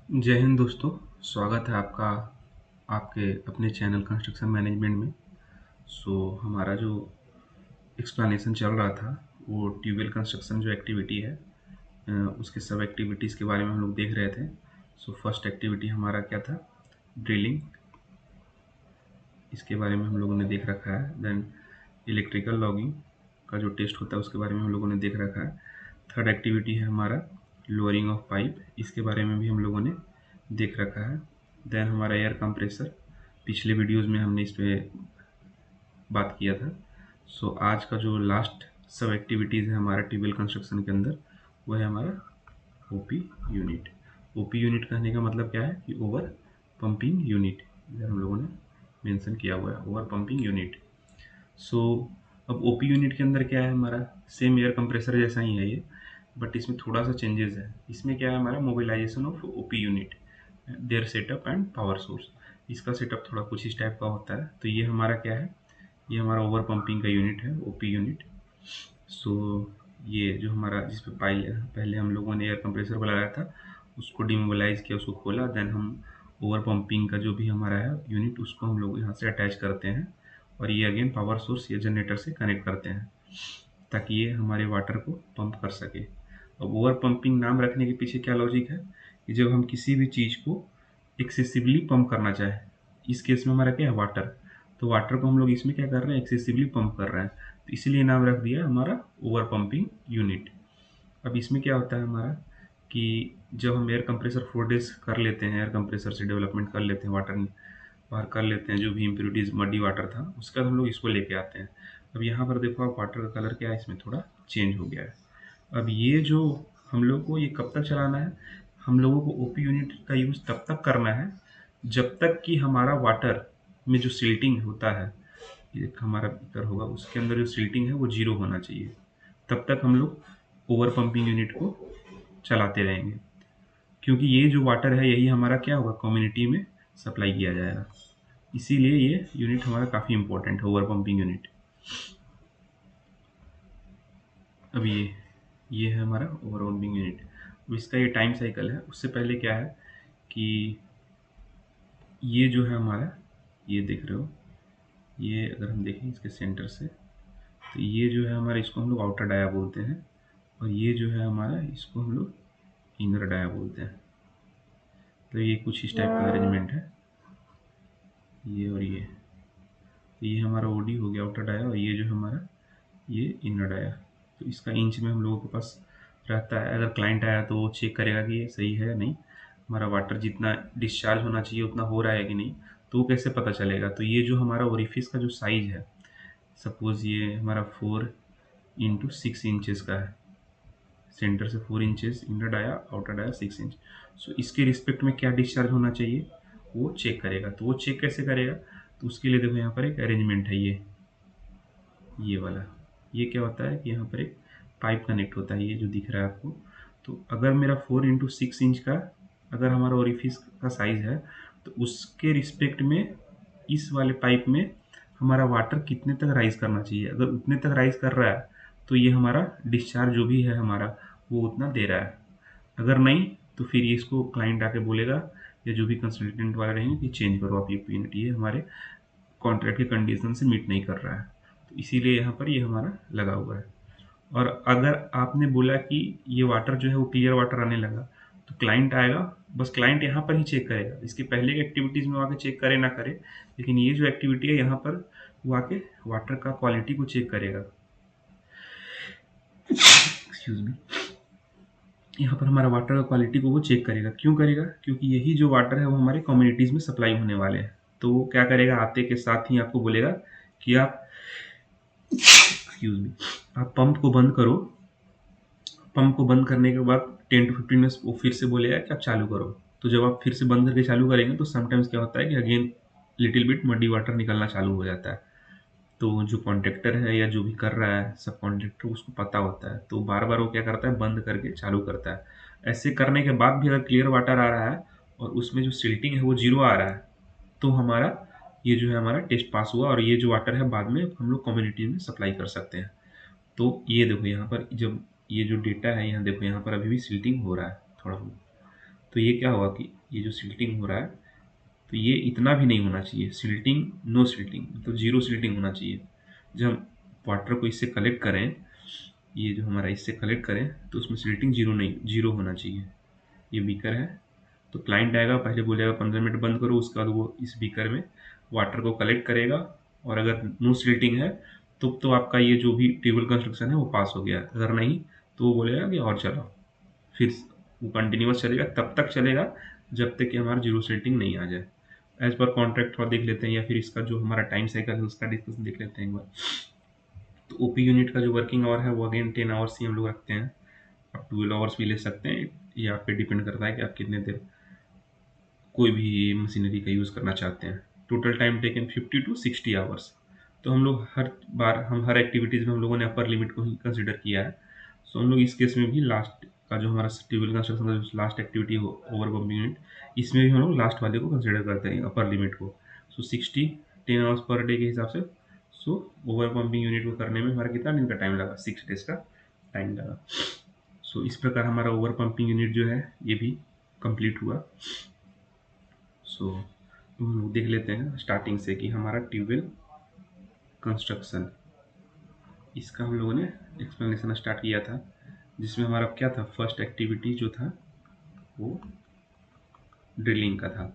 जय हिंद दोस्तों। स्वागत है आपका आपके अपने चैनल कंस्ट्रक्शन मैनेजमेंट में। हमारा जो एक्सप्लेनेशन चल रहा था वो ट्यूबवेल कंस्ट्रक्शन जो एक्टिविटी है उसके सब एक्टिविटीज़ के बारे में हम लोग देख रहे थे। फर्स्ट एक्टिविटी हमारा क्या था? ड्रिलिंग। इसके बारे में हम लोगों ने देख रखा है। देन इलेक्ट्रिकल लॉगिंग का जो टेस्ट होता है उसके बारे में हम लोगों ने देख रखा है। थर्ड एक्टिविटी है हमारा लोअरिंग ऑफ पाइप, इसके बारे में भी हम लोगों ने देख रखा है। देन हमारा एयर कंप्रेसर, पिछले वीडियोज़ में हमने इस पर बात किया था। आज का जो लास्ट सब एक्टिविटीज़ है हमारा ट्यूबवेल कंस्ट्रक्शन के अंदर, वो है हमारा ओपी यूनिट। ओपी यूनिट कहने का मतलब क्या है कि ओवर पंपिंग यूनिट, इधर हम लोगों ने मेंशन किया हुआ है ओवर पंपिंग यूनिट। अब ओपी यूनिट के अंदर क्या है हमारा, सेम एयर कंप्रेसर जैसा ही है ये, बट इसमें थोड़ा सा चेंजेस है। इसमें क्या है हमारा mobilisation of OP unit, their setup and power source. इसका सेटअप थोड़ा कुछ इस टाइप का होता है। तो ये हमारा क्या है, ये हमारा ओवर पंपिंग का यूनिट है, ओपी यूनिट। ये जो हमारा जिस पे पहले हम लोगों ने एयर कंप्रेसर को लगाया था उसको डिमोबिलाइज किया, उसको खोला, देन हम ओवर पंपिंग का जो भी हमारा है यूनिट उसको हम लोग यहाँ से अटैच करते हैं और ये अगेन पावर सोर्स या जनरेटर से कनेक्ट करते हैं ताकि ये हमारे वाटर को पंप कर सके। अब ओवर पंपिंग नाम रखने के पीछे क्या लॉजिक है कि जब हम किसी भी चीज़ को एक्सेसिवली पंप करना चाहें, इस केस में हमारा क्या है वाटर, तो वाटर को हम लोग इसमें क्या कर रहे हैं, एक्सेसिवली पंप कर रहे हैं, तो इसीलिए नाम रख दिया हमारा ओवर पंपिंग यूनिट। अब इसमें क्या होता है हमारा कि जब हम एयर कंप्रेसर 4 डेज कर लेते हैं, एयर कंप्रेसर से डेवलपमेंट कर लेते हैं, वाटर बाहर कर लेते हैं, जो भी इम्प्योरिटीज़ मडी वाटर था उसके बाद हम लोग इसको लेके आते हैं। अब यहाँ पर देखो आप वाटर का कलर क्या है, इसमें थोड़ा चेंज हो गया है। अब ये जो हम लोग को ये कब तक चलाना है, हम लोगों को ओपी यूनिट का यूज़ तब तक करना है जब तक कि हमारा वाटर में जो सिल्टिंग होता है, एक हमारा बीकर होगा उसके अंदर जो सिल्टिंग है वो 0 होना चाहिए। तब तक हम लोग ओवर पंपिंग यूनिट को चलाते रहेंगे, क्योंकि ये जो वाटर है यही हमारा क्या होगा, कम्युनिटी में सप्लाई किया जाएगा। इसीलिए ये यूनिट हमारा काफ़ी इंपॉर्टेंट है, ओवर पंपिंग यूनिट। अब ये है हमारा ओवर पंपिंग यूनिट। अब इसका ये टाइम साइकिल है। उससे पहले क्या है कि ये जो है हमारा, ये देख रहे हो, ये अगर हम देखें इसके सेंटर से, तो ये जो है हमारा, इसको हम लोग आउटर डाया बोलते हैं, और ये जो है हमारा, इसको हम लोग इनर डाया बोलते हैं। तो ये कुछ इस टाइप का अरेंजमेंट है, ये और ये। तो ये हमारा ओडी हो गया आउटर डाया, और ये जो हमारा ये इनर डाया। तो इसका इंच में हम लोगों के पास रहता है। अगर क्लाइंट आया तो वो चेक करेगा कि ये सही है या नहीं, हमारा वाटर जितना डिस्चार्ज होना चाहिए उतना हो रहा है कि नहीं, तो वो कैसे पता चलेगा। तो ये जो हमारा ओरिफिस का जो साइज है, सपोज़ ये हमारा 4x6 इंचेस का है, सेंटर से 4 inches inner dia, outer dia 6 inch. इसके रिस्पेक्ट में क्या डिस्चार्ज होना चाहिए वो चेक करेगा। तो वो चेक कैसे करेगा, तो उसके लिए देखो यहाँ पर एक अरेंजमेंट है, ये वाला। ये क्या होता है कि यहाँ पर एक पाइप कनेक्ट होता है, ये जो दिख रहा है आपको। तो अगर मेरा 4x6 इंच का अगर हमारा ओरिफिस का साइज़ है, तो उसके रिस्पेक्ट में इस वाले पाइप में हमारा वाटर कितने तक राइज़ करना चाहिए। अगर उतने तक राइज़ कर रहा है तो ये हमारा डिस्चार्ज जो भी है हमारा वो उतना दे रहा है। अगर नहीं तो फिर ये इसको क्लाइंट आके बोलेगा या जो भी कंसल्टेंट वाले रहेंगे कि चेंज करो आप ये यूनिट, ये हमारे कॉन्ट्रैक्ट के कंडीशन से मीट नहीं कर रहा है। तो इसीलिए यहाँ पर ये हमारा लगा हुआ है। और अगर आपने बोला कि ये वाटर जो है वो क्लियर वाटर आने लगा, तो क्लाइंट आएगा, बस क्लाइंट यहाँ पर ही चेक करेगा। इसके पहले की एक्टिविटीज़ में वो आके चेक करे ना करे, लेकिन ये जो एक्टिविटी है यहाँ पर वो आके वाटर का क्वालिटी को चेक करेगा। Excuse me. यहाँ पर हमारा वाटर का क्वालिटी को वो चेक करेगा। क्यों करेगा? क्योंकि यही जो वाटर है वो हमारे कम्युनिटीज़ में सप्लाई होने वाले हैं। तो वो क्या करेगा, आते के साथ ही आपको बोलेगा कि आप एक्सक्यूज मी, आप पंप को बंद करो। पंप को बंद करने के बाद 10 to 15 मिनट्स वो फिर से बोलेगा कि आप चालू करो। तो जब आप फिर से बंद करके चालू करेंगे तो समटाइम्स क्या होता है कि again little bit muddy water निकलना चालू हो जाता है। तो जो कॉन्ट्रैक्टर है या जो भी कर रहा है सब कॉन्ट्रैक्टर, उसको पता होता है, तो बार बार वो क्या करता है, बंद करके चालू करता है। ऐसे करने के बाद भी अगर क्लियर वाटर आ रहा है और उसमें जो सिल्टिंग है वो 0 आ रहा है, तो हमारा ये जो है हमारा टेस्ट पास हुआ, और ये जो वाटर है बाद में हम लोग कम्युनिटी में सप्लाई कर सकते हैं। तो ये देखो यहाँ पर जब ये जो डेटा है, यहाँ देखो यहाँ पर अभी भी सिल्टिंग हो रहा है थोड़ा बहुत। तो ये क्या हुआ कि ये जो सिल्टिंग हो रहा है, तो ये इतना भी नहीं होना चाहिए, सिल्टिंग नो सिल्टिंग, तो जीरो सिल्टिंग होना चाहिए। जब हम वाटर को इससे कलेक्ट करें, ये जो हमारा इससे कलेक्ट करें, तो उसमें सिल्टिंग जीरो नहीं, जीरो होना चाहिए। ये बीकर है, तो क्लाइंट आएगा, पहले बोलेगा 15 मिनट बंद करो, उसके बाद वो इस बीकर में वाटर को कलेक्ट करेगा, और अगर नो सिल्टिंग है तो आपका ये जो भी ट्यूबवेल कंस्ट्रक्शन है वो पास हो गया। अगर नहीं तो वो बोलेगा कि और चलाओ, फिर वो कंटिन्यूअस चलेगा, तब तक चलेगा जब तक कि हमारा जीरो सिल्टिंग नहीं आ जाए। एज पर कॉन्ट्रैक्ट थोड़ा देख लेते हैं, या फिर इसका जो हमारा टाइम साइकिल है उसका डिस्कशन देख लेते हैं एक बार। तो ओपी यूनिट का जो वर्किंग आवर है वो अगेन 10 आवर्स ही हम लोग रखते हैं। आप 12 आवर्स भी ले सकते हैं, ये आप पे डिपेंड करता है कि आप कितने देर कोई भी मशीनरी का यूज़ करना चाहते हैं। Total time taken 50 to 60 hours. तो हम लोग हर बार हर एक्टिविटीज़ में हम लोगों ने अपर लिमिट को ही कंसिडर किया है। सो हम लोग इस केस में भी लास्ट का जो हमारा ट्यूबवेल कंस्ट्रक्शन का जो लास्ट एक्टिविटी हो ओवर पंपिंग यूनिट, इसमें भी हम लोग लास्ट वाले को कंसिडर करते हैं, अपर लिमिट को। सो 60 10 आवर्स पर डे के हिसाब से। सो ओवर पंपिंग यूनिट को करने में हमारा कितना दिन का टाइम लगा, 6 डेज का टाइम लगा। सो इस प्रकार हमारा ओवर पंपिंग यूनिट जो है ये भी कंप्लीट हुआ। सो हम लोग देख लेते हैं स्टार्टिंग से कि हमारा ट्यूबवेल कंस्ट्रक्शन, इसका हम लोगों ने एक्सप्लेनेशन स्टार्ट किया था, जिसमें हमारा क्या था, फर्स्ट एक्टिविटी जो था वो ड्रिलिंग का था।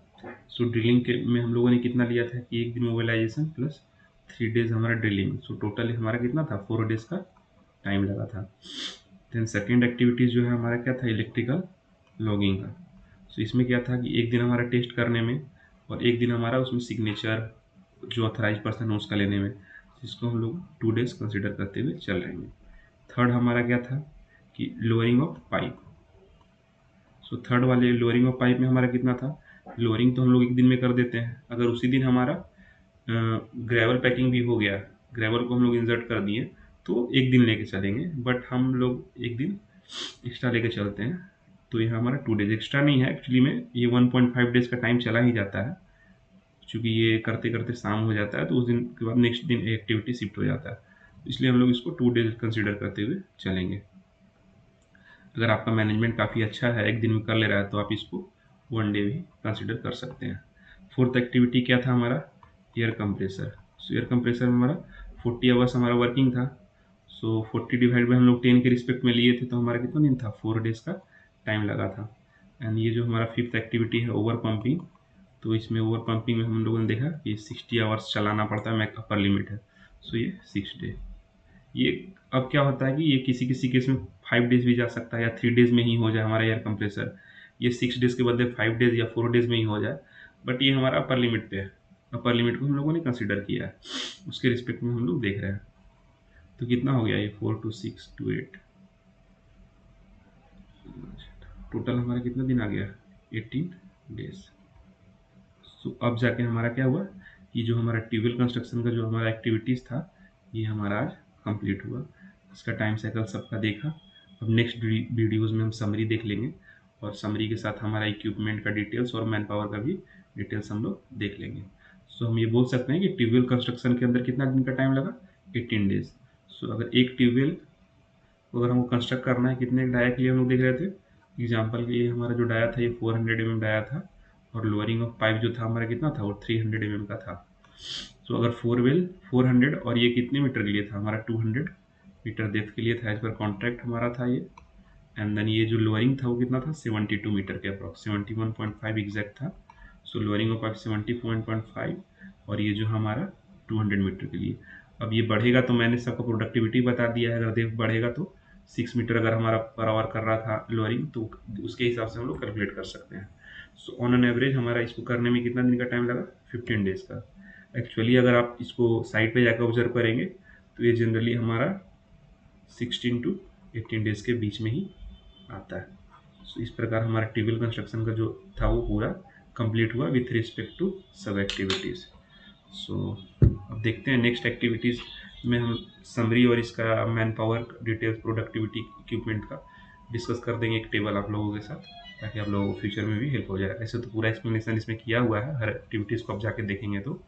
सो ड्रिलिंग के में हम लोगों ने कितना लिया था कि एक दिन मोबिलाइजेशन प्लस 3 डेज हमारा ड्रिलिंग। सो टोटल हमारा कितना था, 4 डेज का टाइम लगा था। देन सेकेंड एक्टिविटीज़ जो है हमारा क्या था, इलेक्ट्रिकल लॉगिंग का। सो इसमें क्या था कि एक दिन हमारा टेस्ट करने में, और एक दिन हमारा उसमें सिग्नेचर जो अथराइज पर्सन है उसका लेने में, जिसको हम लोग 2 डेज कंसिडर करते हुए चल रहे हैं। थर्ड हमारा क्या था कि lowering of pipe. So third वाले लोअरिंग ऑफ पाइप में हमारा कितना था, लोअरिंग तो हम लोग एक दिन में कर देते हैं। अगर उसी दिन हमारा ग्रेवल पैकिंग भी हो गया, ग्रेवल को हम लोग इंसर्ट कर दिए, तो एक दिन लेके चलेंगे, बट हम लोग एक दिन एक्स्ट्रा लेके चलते हैं। तो ये हमारा 2 डेज एक्स्ट्रा नहीं है, एक्चुअली में ये 1.5 डेज का टाइम चला ही जाता है, क्योंकि ये करते करते शाम हो जाता है, तो उस दिन के बाद नेक्स्ट दिन एक्टिविटी शिफ्ट हो जाता है। इसलिए हम लोग इसको 2 डेज कंसिडर करते हुए चलेंगे। अगर आपका मैनेजमेंट काफ़ी अच्छा है, एक दिन में कर ले रहा है, तो आप इसको 1 डे भी कंसिडर कर सकते हैं। फोर्थ एक्टिविटी क्या था हमारा, एयर कंप्रेसर। सो एयर कंप्रेसर में हमारा 40 आवर्स हमारा वर्किंग था। सो 40 डिवाइड बाई हम लोग 10 के रिस्पेक्ट में लिए थे, तो हमारा कितना दिन था, 4 डेज का टाइम लगा था। एंड ये जो हमारा फिफ्थ एक्टिविटी है ओवर पंपिंग, तो इसमें ओवर पंपिंग में हम लोगों ने देखा कि 60 आवर्स चलाना पड़ता है, मैक अपर लिमिट है। सो ये 6 डे। ये अब क्या होता है कि ये किसी किसी केस में 5 डेज भी जा सकता है, या 3 डेज में ही हो जाए हमारा एयर कंप्रेसर, ये 6 डेज के बदले 5 डेज या 4 डेज में ही हो जाए, बट ये हमारा अपर लिमिट पे है। अपर लिमिट को हम लोगों ने कंसिडर किया है, उसके रिस्पेक्ट में हम लोग देख रहे हैं। तो कितना हो गया ये, 4 टू 6 टू 8, टोटल हमारा कितना दिन आ गया, 18 डेज। सो अब जाके हमारा क्या हुआ कि जो हमारा ट्यूबवेल कंस्ट्रक्शन का जो हमारा एक्टिविटीज़ था, ये हमारा आज कंप्लीट हुआ। इसका टाइम साइकिल सबका देखा। अब नेक्स्ट वीडियोज़ में हम समरी देख लेंगे, और समरी के साथ हमारा इक्विपमेंट का डिटेल्स और मैन पावर का भी डिटेल्स हम लोग देख लेंगे। सो हम ये बोल सकते हैं कि ट्यूबवेल कंस्ट्रक्शन के अंदर कितना दिन का टाइम लगा, 18 डेज। सो अगर एक ट्यूबवेल को अगर हमको कंस्ट्रक्ट करना है, कितने डाया के लिए हम लोग देख रहे थे, एग्जाम्पल के लिए हमारा जो डाया था ये 400 mm डाया था, और लोअरिंग ऑफ पाइप जो था हमारा कितना था, वो 300 mm का था। सो अगर 400, और ये कितने मीटर के लिए था हमारा, 200 मीटर डेप्थ के लिए था, एज पर कॉन्ट्रैक्ट हमारा था ये। एंड देन ये जो लोअरिंग था वो कितना था, 72 मीटर के अप्रॉक्स, 71.5 एग्जैक्ट था। सो लोअरिंग ऑफ पाइप 71.5, और ये जो हमारा 200 मीटर के लिए। अब ये बढ़ेगा तो मैंने सबको प्रोडक्टिविटी बता दिया है, अगर डेप्थ बढ़ेगा तो 6 मीटर अगर हमारा पर आवर कर रहा था लोअरिंग, तो उसके हिसाब से हम लोग कैलकुलेट कर सकते हैं। सो ऑन एन एवरेज हमारा इसको करने में कितना दिन का टाइम लगा, 15 डेज का। एक्चुअली अगर आप इसको साइड पे जाकर ऑब्जर्व करेंगे, तो ये जनरली हमारा 16 टू 18 डेज के बीच में ही आता है। सो इस प्रकार हमारा ट्यूबवेल कंस्ट्रक्शन का जो था वो पूरा कंप्लीट हुआ विथ रिस्पेक्ट टू सब एक्टिविटीज़। सो अब देखते हैं नेक्स्ट एक्टिविटीज़ में हम समरी और इसका man power details, productivity, equipment का डिस्कस कर देंगे एक टेबल आप लोगों के साथ, ताकि आप लोगों को फ्यूचर में भी हेल्प हो जाए। ऐसे तो पूरा एक्सप्लेनेशन इसमें किया हुआ है, हर एक्टिविटीज़ को आप जाके देखेंगे, तो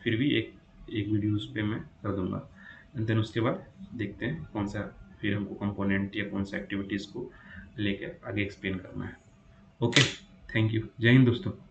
फिर भी एक एक वीडियोज़ पे मैं कर दूंगा। एंड देन उसके बाद देखते हैं कौन सा फिर हमको कंपोनेंट या कौन सा एक्टिविटीज़ को लेकर आगे एक्सप्लेन करना है। Okay, thank you. जय हिंद दोस्तों।